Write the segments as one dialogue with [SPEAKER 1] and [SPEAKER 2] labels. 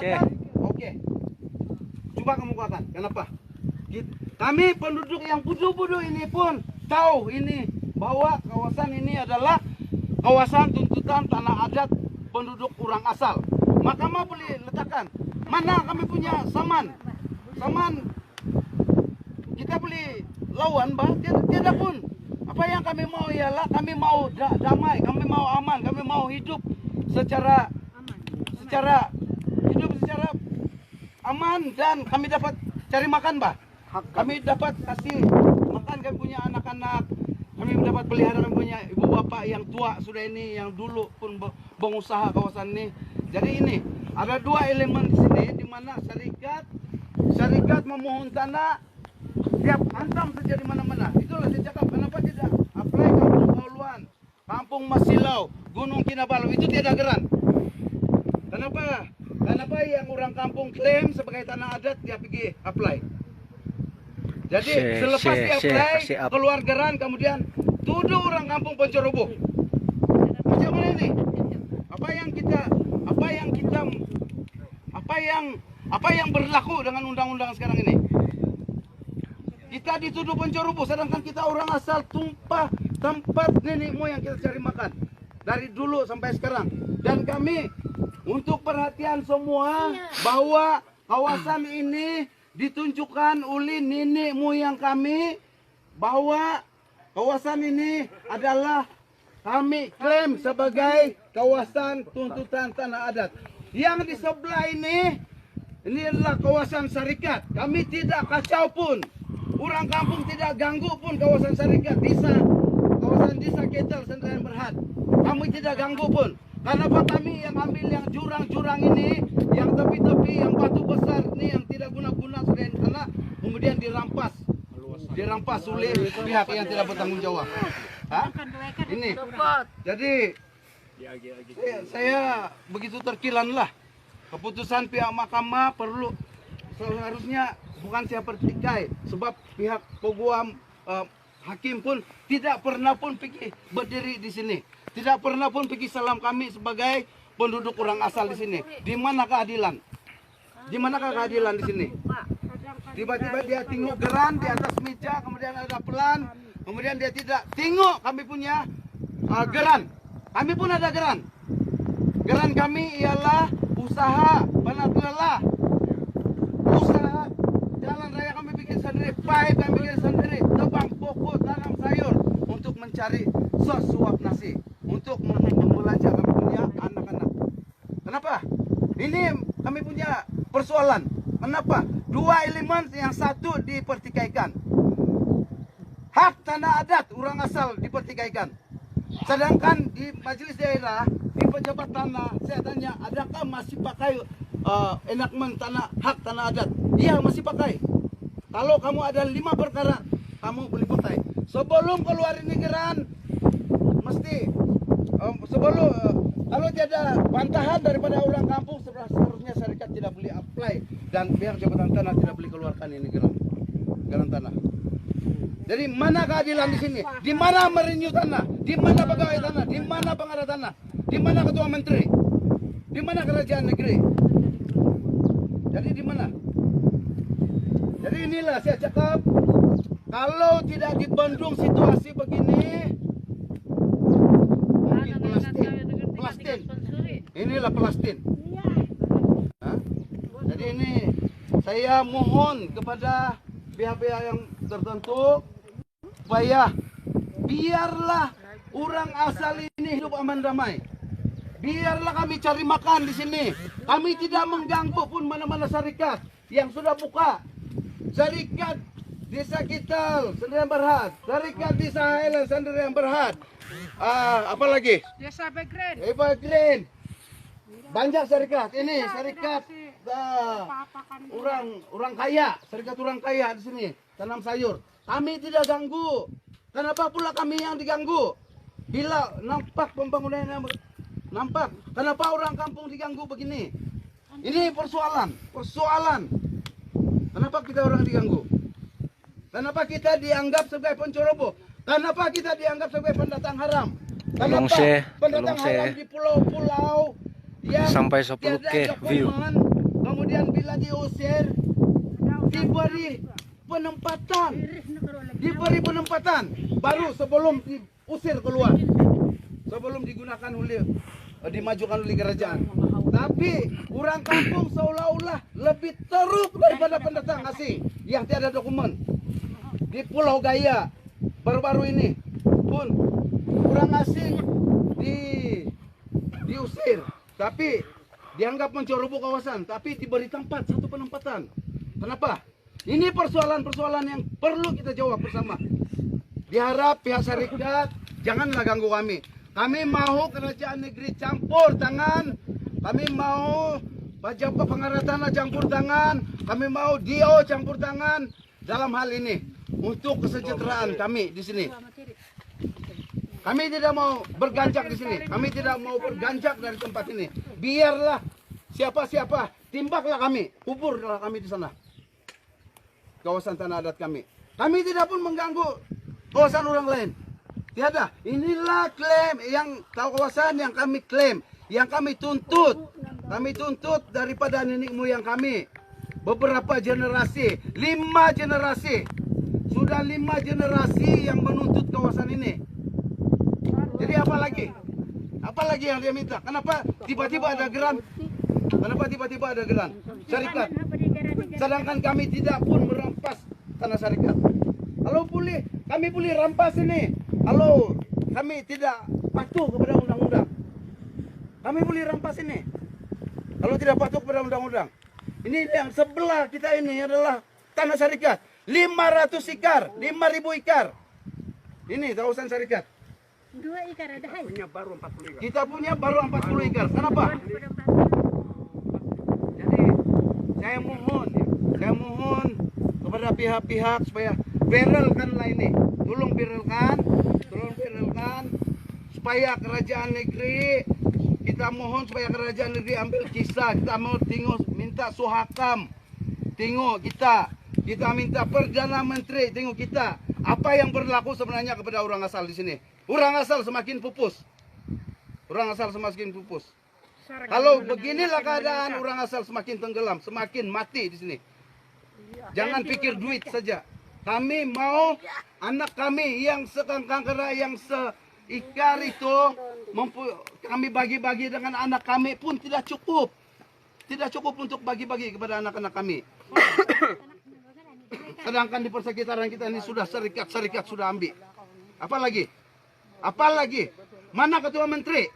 [SPEAKER 1] adat. Oke. Coba kamu katakan, kenapa? Kami penduduk yang bodoh-bodoh ini pun tahu ini bahwa kawasan ini adalah kawasan tuntutan tanah adat penduduk orang asal. Mahkamah boleh letakkan mana kami punya saman. Saman kita boleh lawan, bah tidak pun. Apa yang kami mau ialah kami mau damai, kami mau aman, kami mau hidup secara aman dan kami dapat cari makan, bah. Kami dapat kasih makan, kami punya anak-anak, kami dapat pelihara, kami punya ibu bapak yang tua sudah ini, yang dulu pun pengusaha kawasan ini. Jadi ini ada dua elemen di sini di mana syarikat memohon tanah tiap hantam saja di mana-mana. Itulah saya cakap, kenapa tidak apply Kampung Kauluan, Kampung Masilau, Gunung Kinabalu itu tidak geran. Kenapa yang orang kampung klaim sebagai tanah adat dia pergi apply? Jadi selepas dia apply keluar geran, kemudian tuduh orang kampung Ponorogo. Macam mana ini? Apa yang berlaku dengan undang-undang sekarang ini? Kita dituduh Ponorogo, sedangkan kita orang asal tumpah tempat nenek moyang kita cari makan dari dulu sampai sekarang. Dan kami untuk perhatian semua bahwa kawasan ini ditunjukkan oleh nenek moyang kami bahwa kawasan ini adalah kami klaim sebagai kawasan tuntutan tanah adat. Yang di sebelah ini adalah kawasan syarikat. Kami tidak kacau pun. Orang kampung tidak ganggu pun kawasan syarikat. Kawasan desa Ketel Sendirian Berhad. Kami tidak ganggu pun. Kenapa kami yang ambil yang jurang-jurang ini, yang tepi-tepi, yang batu besar ini, yang tidak guna-guna sudah tanah, kemudian dirampas oleh pihak yang tidak bertanggung jawab. Hah? Ini. Jadi saya begitu terkilan lah. Keputusan pihak mahkamah perlu seharusnya bukan saya pertikai, sebab pihak peguam hakim pun tidak pernah pun pergi berdiri di sini. Tidak pernah pun pergi salam kami sebagai penduduk orang asal di sini. Di mana keadilan? Di manakah keadilan di sini? Tiba-tiba dia tengok geran di atas meja, kemudian ada pelan, kemudian dia tidak tengok kami punya geran. Kami pun ada geran. Geran kami ialah usaha Banat Lelah. Usaha jalan raya kami bikin sendiri, pipe kami bikin sendiri, tebang pokok, tanam sayur untuk mencari sesuap nasi, untuk membelanja kami punya anak-anak. Kenapa? Ini kami punya persoalan. Kenapa? Dua elemen, yang satu dipertikaikan. Hak tanah adat orang asal dipertikaikan. Sedangkan di majelis daerah, di pejabat tanah, saya tanya, adakah masih pakai enakmen hak tanah adat? Iya, masih pakai. Kalau kamu ada 5 perkara, kamu boleh pakai. Sebelum keluar ini geran, mesti kalau tidak bantahan daripada orang kampung, seharusnya syarikat tidak boleh apply dan pihak jabatan tanah tidak boleh keluarkan ini geran tanah. Jadi mana keadilan di sini? Di mana merenew tanah? Di mana pegawai tanah? Di mana pengarah tanah? Di mana ketua menteri? Di mana kerajaan negeri? Jadi di mana? Jadi inilah saya cakap, kalau tidak dibendung situasi begini, mungkin Palestin. Inilah Palestin. Jadi ini saya mohon kepada pihak-pihak yang tertentu supaya biarlah orang asal ini hidup aman damai. Biarlah kami cari makan di sini. Kami tidak mengganggu pun mana-mana syarikat yang sudah buka. Syarikat Desa Kital Sendirian Berhad, syarikat Desa Highland Sendirian Berhad. Apa lagi?
[SPEAKER 2] Desa Evergreen.
[SPEAKER 1] Evergreen. Banyak syarikat. Ini syarikat orang kaya, syarikat orang kaya di sini tanam sayur. Kami tidak ganggu. Kenapa pula kami yang diganggu? Bila nampak pembangunan yang nampak, kenapa orang kampung diganggu begini? Ini persoalan. Kenapa kita orang diganggu? Kenapa kita dianggap sebagai pencoroboh? Kenapa kita dianggap sebagai pendatang haram? Kenapa pendatang haram di pulau-pulau yang
[SPEAKER 3] sampai 10K view
[SPEAKER 1] Kemudian bila diusir, diberi penempatan. Diberi penempatan baru sebelum diusir keluar. Sebelum digunakan oleh dimajukan oleh kerajaan. Tapi orang kampung seolah-olah lebih teruk daripada pendatang asing yang tiada dokumen. Di Pulau Gaya baru-baru ini pun orang asing diusir, tapi dianggap menceroboh kawasan, tapi diberi tempat satu penempatan. Kenapa? Ini persoalan-persoalan yang perlu kita jawab bersama. Diharap pihak syarikat janganlah ganggu kami. Kami mau kerajaan negeri campur tangan. Kami mau pejabat pengarah tanah campur tangan. Kami mau DO campur tangan dalam hal ini untuk kesejahteraan kami di sini. Kami tidak mau berganjak di sini. Kami tidak mau berganjak dari tempat ini. Biarlah siapa-siapa timbaklah kami, kuburlah kami di sana. Kawasan tanah adat kami. Kami tidak pun mengganggu kawasan orang lain. Tiada. Inilah klaim yang kawasan yang kami klaim, yang kami tuntut. Kami tuntut daripada nenek moyang kami. Beberapa generasi, 5 generasi. Sudah 5 generasi yang menuntut kawasan ini. Jadi apa lagi? Apa lagi yang dia minta? Kenapa tiba-tiba ada geran? Kenapa tiba-tiba ada geran? Syarikat. Sedangkan kami tidak pun merampas tanah syarikat. Kalau boleh, kami boleh rampas ini. Kalau kami tidak patuh kepada undang-undang, kami boleh rampas ini. Kalau tidak patuh kepada undang-undang, ini yang sebelah kita ini adalah tanah syarikat. 500 ikar, 5.000 ikar. Ini kawasan syarikat.
[SPEAKER 2] 2 ikar ada hai.
[SPEAKER 1] Kita punya baru 40 ikar. Kenapa? Jadi saya mohon kepada pihak-pihak supaya viralkanlah ini. Tolong viralkan supaya kerajaan negeri, kita mohon supaya kerajaan negeri ambil kisah. Kita mau tengok, minta Suhakam tengok kita minta Perdana Menteri tengok kita apa yang berlaku sebenarnya kepada orang asal di sini. Orang asal semakin pupus. Kalau beginilah keadaan, orang asal semakin tenggelam, semakin mati di sini. Jangan pikir duit saja. Kami mau anak kami yang sekangkara, yang seikar itu, kami bagi-bagi dengan anak kami pun tidak cukup. Tidak cukup untuk bagi-bagi kepada anak-anak kami. Sedangkan di persekitaran kita ini sudah syarikat sudah ambil. Apalagi? Mana ketua menteri?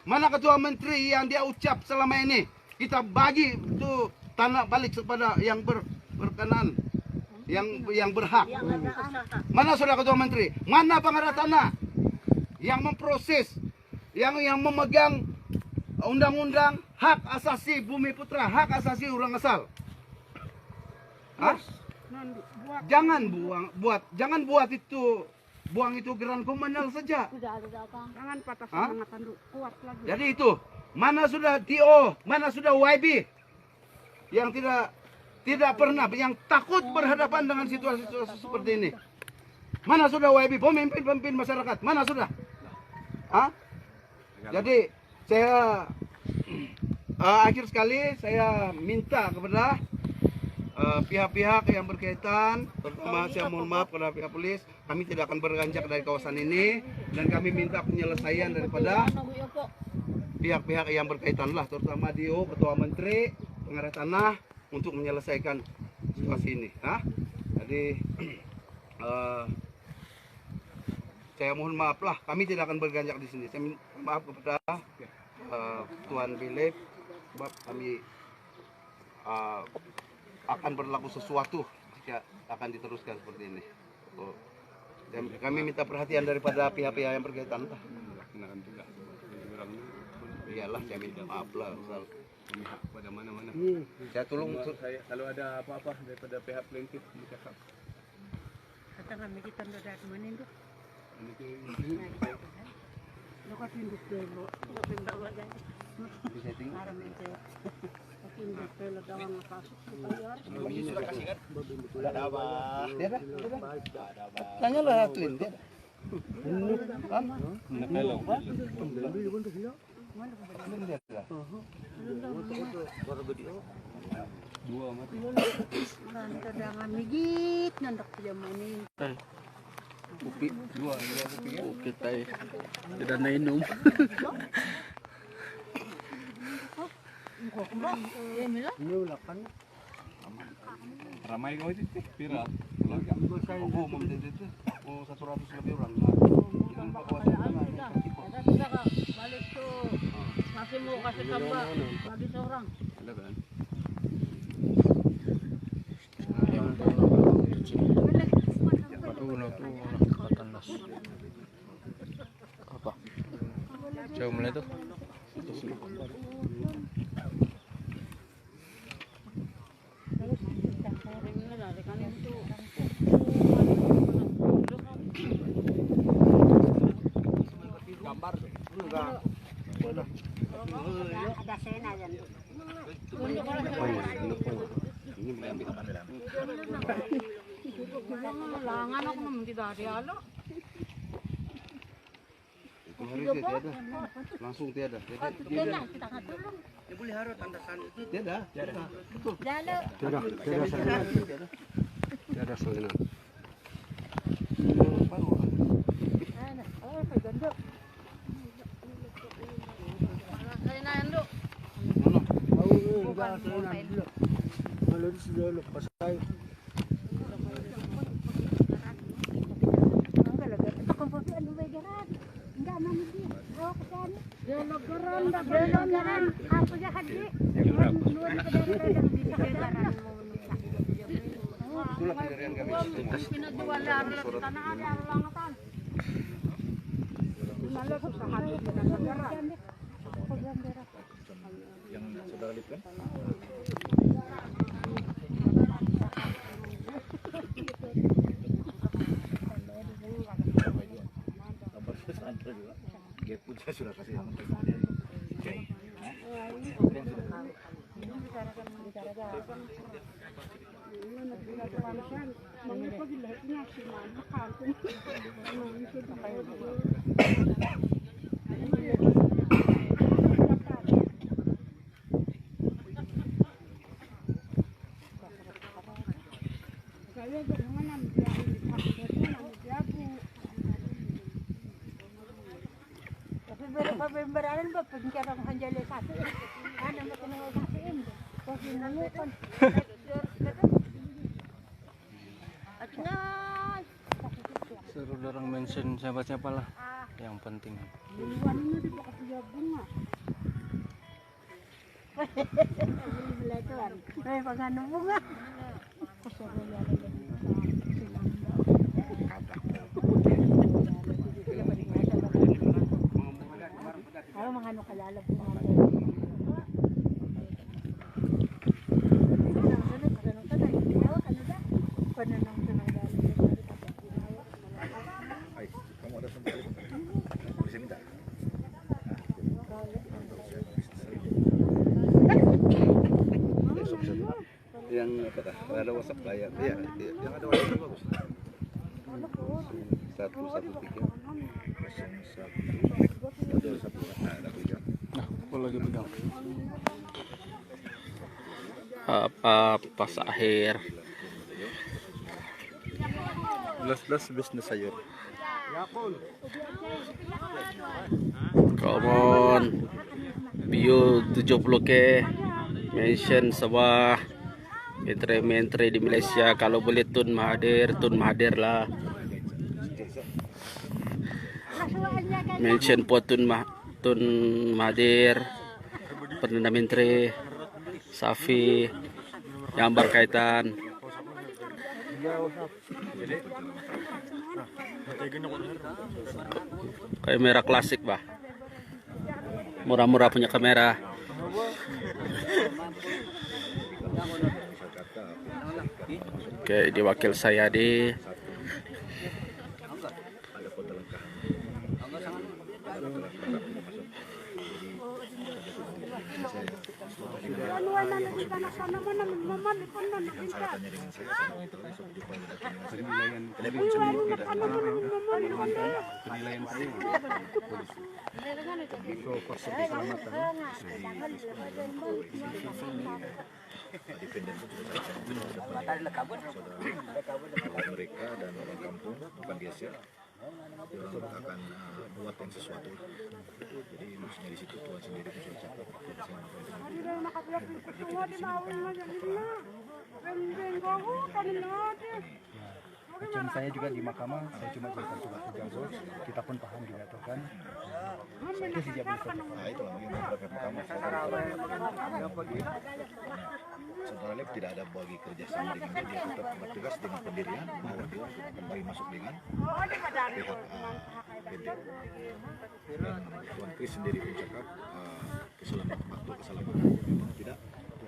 [SPEAKER 1] Mana ketua menteri yang dia ucap selama ini? Kita bagi itu tanah balik kepada yang berkenan, yang berhak. Mana sudah ketua menteri? Mana pengarah tanah yang memproses, yang memegang undang-undang hak asasi bumi putra, hak asasi orang asal? Hah? Jangan buat itu. Buang itu geran komunal saja.
[SPEAKER 2] Jangan patah semangat tanduk, kuat lagi.
[SPEAKER 1] Jadi itu, mana sudah DO, mana sudah YB yang tidak pernah, yang takut berhadapan dengan situasi-situasi seperti ini. Mana sudah YB, pemimpin masyarakat, mana sudah? Hah? Jadi saya akhir sekali saya minta kepada pihak-pihak yang berkaitan, terutama saya mohon maaf kepada pihak polis, kami tidak akan beranjak dari kawasan ini dan kami minta penyelesaian daripada pihak-pihak yang berkaitan lah, terutama DO, ketua menteri, pengarah tanah untuk menyelesaikan situasi ini. Jadi saya mohon maaf lah, kami tidak akan berganjak di sini. Saya minta maaf kepada Tuan Bilip sebab kami akan berlaku sesuatu jika akan diteruskan seperti ini. Dan kami minta perhatian daripada pihak-pihak yang berkaitan. Iyalah, saya minta maaf lah soal pada mana-mana. Saya tolong saya kalau ada apa-apa daripada pihak plaintiff bercakap.
[SPEAKER 2] Kata kami kita sudah meninduk. Lepas induk dulu, pindah lagi.
[SPEAKER 1] Bisa tinggal.
[SPEAKER 2] Induk dulu dalam kasus bayar.
[SPEAKER 1] Ini sudah kasih kan? Sudah ada apa? Dia ada. Tanya lah Twin dia. Kan? Belum. Dua mati.
[SPEAKER 2] Nanti dengan migit nandak pajamanin.
[SPEAKER 1] Kopi dua kopi ya.
[SPEAKER 3] Oke tay. Tidak nainom.
[SPEAKER 1] Ramai kau itu pira. Oh, mau itu. Oh, 100 lebih orang.
[SPEAKER 2] Balik tuh. Masih mau kasih tambah lagi seorang.
[SPEAKER 3] Ada kan? Patanas. Apa? Jauh mulai tuh.
[SPEAKER 1] Gambar enggak.
[SPEAKER 2] Ada sena dan.
[SPEAKER 1] Ini boleh ambil kamera.
[SPEAKER 2] Langan ako naman tidak ada.
[SPEAKER 1] Itu hari tiada. Langsung tiada.
[SPEAKER 2] Tidak, kita nggak tolong.
[SPEAKER 1] Ya boleh harus tandasan itu. Tiada. Betul.
[SPEAKER 2] Jalo.
[SPEAKER 1] Tiada salinan. Tiada salinan.
[SPEAKER 2] Oh, kaganda. Sena ando. Bukan salinan dulu.
[SPEAKER 1] Kalau sudah lepas saya.
[SPEAKER 2] Apa jahat di?
[SPEAKER 1] Yang saudara lihat kan? Dia pun saya sudah kasih nama tersebut.
[SPEAKER 2] Pemberan ba pagkara ng hanjali satu. Ano mo tinawag sa akin? Kasi nangukan. At na
[SPEAKER 3] Suruh orang mention siapa-siapa lah. Yang penting.
[SPEAKER 2] Buwan mo di ba kasi bunga. Belatuan. Ay pagano bunga. Kasi mga ano kalala po mga
[SPEAKER 1] Ay, kamu ada sempat bisa minta. Yang apa dah? Ada WhatsApp layar. Iya, yang ada WhatsApp bagus. 113
[SPEAKER 3] Nah, aku lagi pegang. Apa pas akhir.
[SPEAKER 1] Belas bisnis sayur.
[SPEAKER 3] Come on. View 70k. Mention semua menteri-menteri di Malaysia, kalau boleh Tun Mahathir lah. Mention po Tun Mahathir, Perdana Menteri Safi yang berkaitan. Kamera klasik bah, murah-murah punya kamera. Oke, di wakil saya di Penilaian saya
[SPEAKER 4] Independen pun juga mereka dan orang kampung bukan geser, orang akan buat yang sesuatu. Jadi maksudnya di situ Tuhan sendiri pun sudah cakap.
[SPEAKER 5] Macam saya juga di mahkamah, saya cuma berikan tugas bos, kita pun paham juga tuh kan. Itu sejak besok.
[SPEAKER 4] Nah itu lah yang beberapa pertama Saudara Lep tidak ada bagi kerjasama dengan dia tetap bertugas dengan pendirian bahwa dia kembali masuk dengan pihak PT. Dan Tuan Kris sendiri pun cakap keselamatan faktor keselamatan memang tidak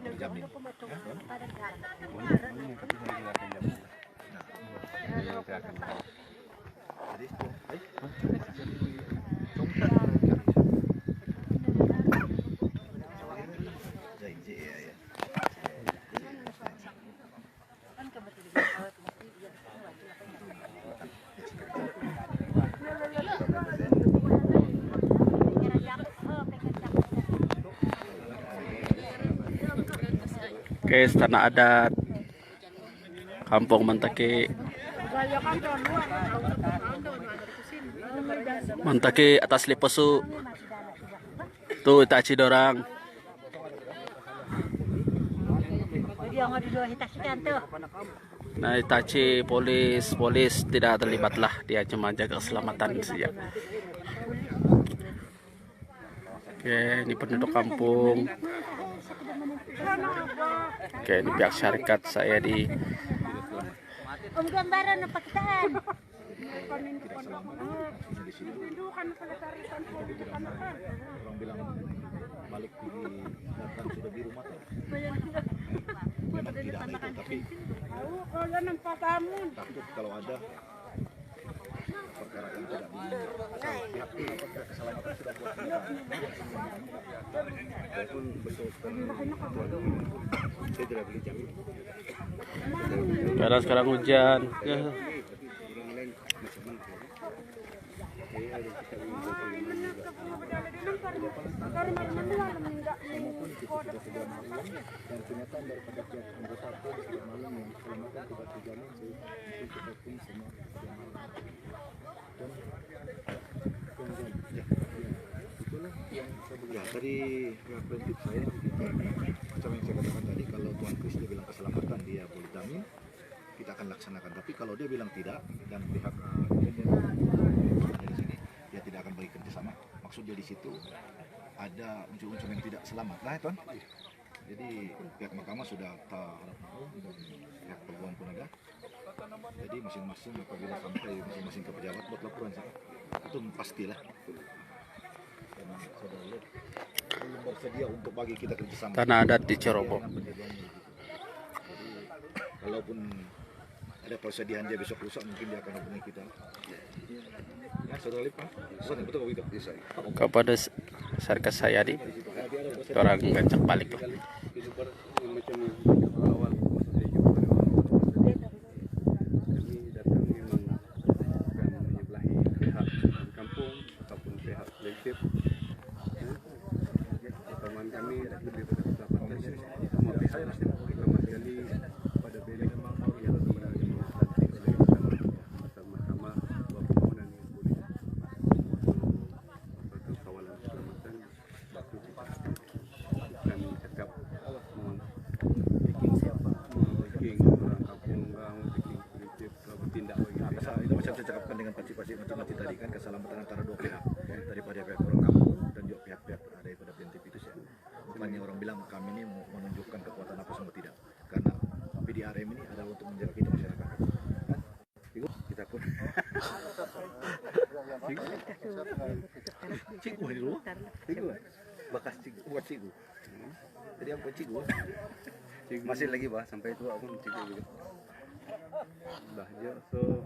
[SPEAKER 4] terjamin. Ya, Tuan? Jadi,
[SPEAKER 3] Oke, tanah adat Kampung Mantaki. Mantaki atas Liposu. Tuh Itachi dorang. Nah, Itachi polis tidak terlibat lah, dia cuma jaga keselamatan saja. Oke, ini penduduk kampung. Oke, ini pihak syarikat saya di
[SPEAKER 2] gambaran apa kitaan?
[SPEAKER 4] orang bilang balik pergi datang sudah di rumah tuh. Memang tidak ada itu, tapi takut kalau ada perkara yang tidak pihak keselamatan sudah buat walaupun betul saya tidak boleh jamin.
[SPEAKER 3] karena sekarang hujan. Ya.
[SPEAKER 5] Dan kenyataan daripada pihak anggota pun sudah malam yang keselamatan tidak terjamin, itu kita pun semua sudah malam. Itulah yang saya
[SPEAKER 4] Ya, tadi prinsip saya macam yang saya katakan tadi, kalau Tuan Kris dia bilang keselamatan dia boleh jamin, kita akan laksanakan. Tapi kalau dia bilang tidak dan pihak dari sini dia tidak akan bagi kerjasama, maksudnya di situ ada unsur-unsur yang tidak selamat lah, Tuan. Jadi pihak mahkamah sudah tahu dan pihak peguam pun ada. Jadi masing-masing apabila sampai masing-masing ke pejabat buat laporan sih, itu pastilah. Dan saudara lihat belum bersedia untuk bagi kita kerjasama.
[SPEAKER 3] Tanah adat di Ceroboh.
[SPEAKER 4] Jadi kalaupun ada persediaan dia besok lusa, mungkin dia akan hubungi kita. Ya, saudara lihat Pak, betul begitu bisa.
[SPEAKER 3] Kepada syarikat saya di orang ngajak balik tuh.
[SPEAKER 6] Macam awal saya jumpa dengan kami datang memang bukan menyebelahi pihak kampung ataupun pihak kolektif. Teman kami lebih pada keselamatan semua pihak pertama sekali pada beli yang dilatih oleh mahkamah buat permohonan yang boleh untuk kawalan keselamatan waktu kami cakap mohon bikin orang kampung orang bikin kolektif bertindak bagi pihak
[SPEAKER 4] Itu macam saya cakapkan dengan pakcik-pakcik macam-macam tadi kan, keselamatan antara dua pihak, daripada pihak orang kampung dan juga pihak-pihak daripada BNTP itu sih. Bukannya orang bilang kami ini mau menunjukkan kekuatan apa semua, tidak. Karena PDRM ini adalah untuk menjaga kita masyarakat. Kan? Kita pun. Cigu di rumah. Cigu. Bekas cigu, buat cigu. Jadi apa cigu? Masih lagi Pak, sampai tua pun cigu juga.
[SPEAKER 6] Bahja. So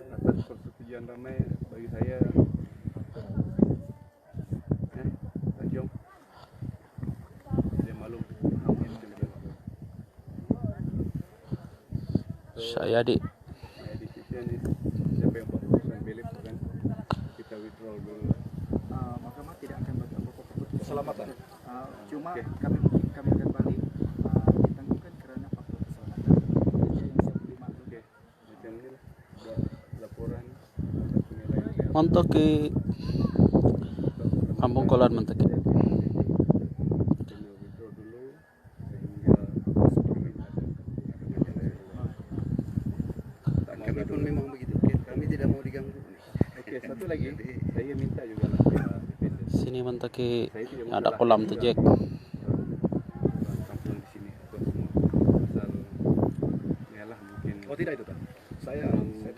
[SPEAKER 6] atas persetujuan ramai bagi saya Jom
[SPEAKER 3] Saya di
[SPEAKER 6] Nah, di situ nih siapa yang buat keputusan beli kan kita withdraw dulu.
[SPEAKER 5] Mahkamah tidak akan baca pokok keputusan
[SPEAKER 4] Keselamatan.
[SPEAKER 5] cuma
[SPEAKER 6] Oke.
[SPEAKER 5] kami akan balik ditangguhkan karena faktor keselamatan. Itu yang saya boleh maklum.
[SPEAKER 6] Oke, macam ini lah. Ada laporan atas penilaian pihak
[SPEAKER 3] untuk ke kampung kolan mentek.
[SPEAKER 6] kena withdraw dulu sehingga permintaan
[SPEAKER 1] Kami pun memang begitu. Kami tidak mau diganggu.
[SPEAKER 6] Oke, satu lagi saya minta juga lah pihak defender.
[SPEAKER 3] Sini mentek ke
[SPEAKER 6] Saya tidak
[SPEAKER 3] ada kolam tuh Jack.
[SPEAKER 6] orang kampung di sini atau semua asal ya lah mungkin
[SPEAKER 4] Oh tidak itu Tan. Saya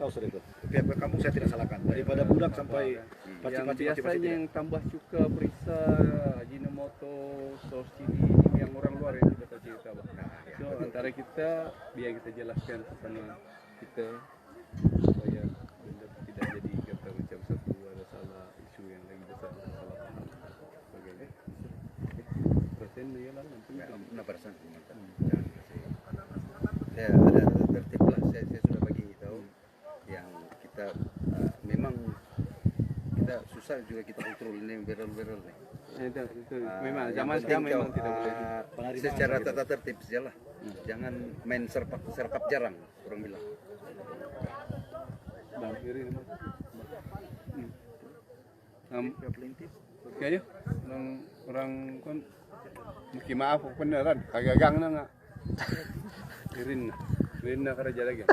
[SPEAKER 4] tahu sudah itu. Pihak kampung saya tidak salahkan. Daripada budak sampai
[SPEAKER 6] yang
[SPEAKER 4] paci-paci
[SPEAKER 6] biasanya yang tambah cuka perisa Ajinomoto saus cili ini yang orang luar yang kita tahu cerita bah. So antara kita biar kita jelaskan sama kita supaya benda tidak jadi kata macam satu ada salah isu yang lagi besar salah paham sebagainya. Persen dia lah nanti.
[SPEAKER 1] Ya, ada tertib lah. Saya sudah bagi tahu yang kita memang kita susah juga kita kontrol ini viral nih.
[SPEAKER 6] Itu memang
[SPEAKER 1] Yang
[SPEAKER 6] zaman
[SPEAKER 1] penting
[SPEAKER 6] sekarang memang
[SPEAKER 1] kau,
[SPEAKER 6] tidak boleh.
[SPEAKER 1] secara tata tertib saja lah. Jangan main serkap jarang orang bilang.
[SPEAKER 6] Bang, kiri ni. Kaya orang kon mungkin maaf aku beneran kagagang na nga. Rin na karaja lagi.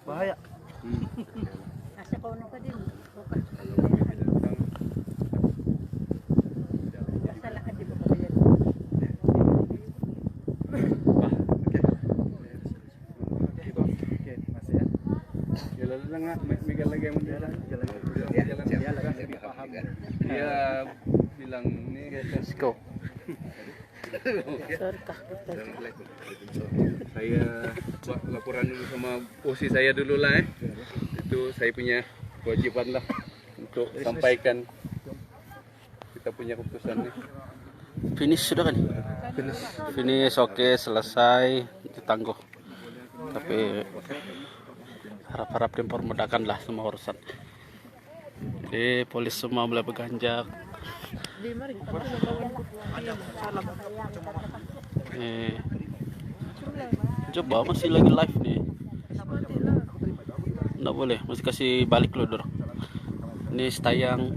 [SPEAKER 5] Bahaya.
[SPEAKER 2] Asa ko na pa din.
[SPEAKER 6] Kalau kami tidak datang,
[SPEAKER 2] Salah di ba ba yan?
[SPEAKER 5] Oke, masih ya.
[SPEAKER 6] jalan lang nga, Miguel lagi yang jalan. Jalan
[SPEAKER 5] Lebih paham.
[SPEAKER 6] Dia bilang ni
[SPEAKER 3] Let's go.
[SPEAKER 6] saya buat laporan dulu sama posisi saya dulu lah Itu saya punya kewajiban lah untuk sampaikan kita punya keputusan nih.
[SPEAKER 3] Finish sudah kan? Finish oke, selesai, ditangguh. Tapi harap-harap dipermudahkan lah semua urusan. Jadi polis semua mulai berganjak. Coba masih lagi live nih. Nggak boleh, masih kasih balik loh dorong. Ini tayang